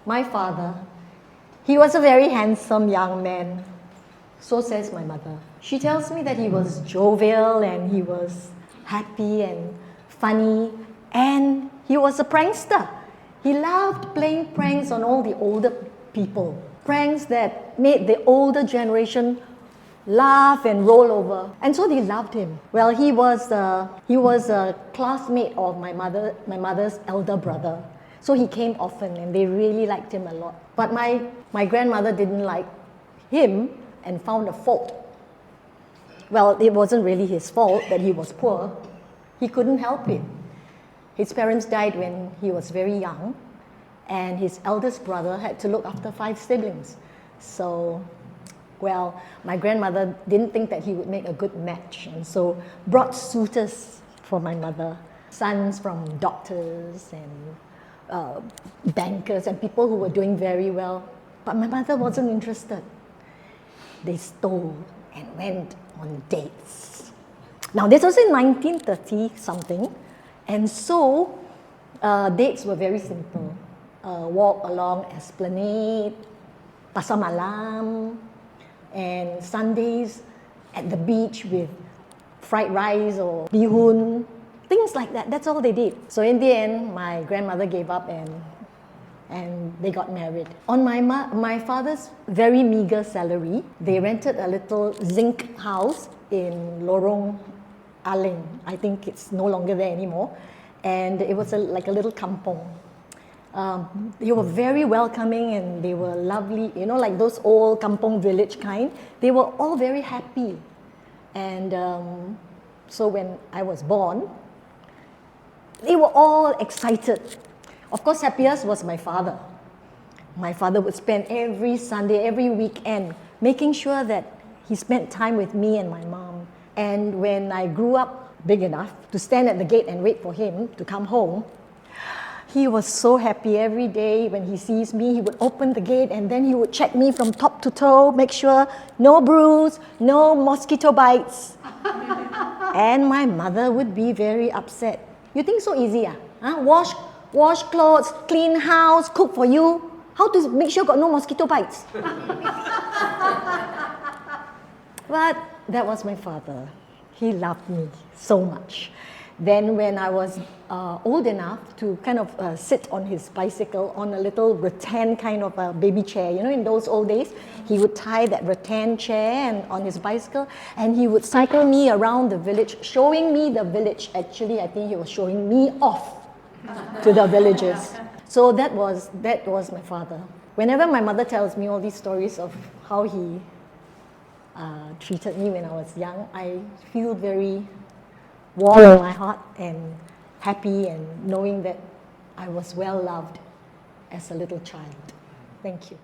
My father, he was a very handsome young man. So says my mother. She tells me that he was jovial and he was happy and funny, and he was a prankster. He loved playing pranks on all the older people. Pranks that made the older generation laugh and roll over. And so they loved him. Well, he was a classmate of my mother's elder brother. So he came often and they really liked him a lot. But my grandmother didn't like him and found a fault. Well, it wasn't really his fault that he was poor. He couldn't help it. His parents died when he was very young, and his eldest brother had to look after 5 siblings. So, well, my grandmother didn't think that he would make a good match, and so brought suitors for my mother, sons from doctors and bankers and people who were doing very well. But my mother wasn't interested. They stole and went on dates. Now, this was in 1930-something, and so dates were very simple. Walk along Esplanade, Pasar Malam, and Sundays at the beach with fried rice or bihun, things like that. That's all they did. So in the end, my grandmother gave up and they got married. On my father's very meager salary, they rented a little zinc house in Lorong Aling. I think it's no longer there anymore. And it was like a little kampong. They were very welcoming and they were lovely, you know, like those old kampong village kind. They were all very happy. And so when I was born, they were all excited. Of course, happiest was my father. My father would spend every Sunday, every weekend, making sure that he spent time with me and my mom. And when I grew up big enough to stand at the gate and wait for him to come home, he was so happy every day. When he sees me, he would open the gate and then he would check me from top to toe, make sure no bruise, no mosquito bites. And my mother would be very upset. You think so easy, Huh? Wash clothes, clean house, cook for you. How to make sure got no mosquito bites? But that was my father. He loved me so much. Then when I was old enough to kind of sit on his bicycle on a little rattan kind of a baby chair, you know, in those old days, he would tie that rattan chair on his bicycle and he would cycle me around the village, showing me the village. Actually, I think he was showing me off to the villagers. So that was my father. Whenever my mother tells me all these stories of how he treated me when I was young, I feel very warm in my heart and happy and knowing that I was well loved as a little child. Thank you.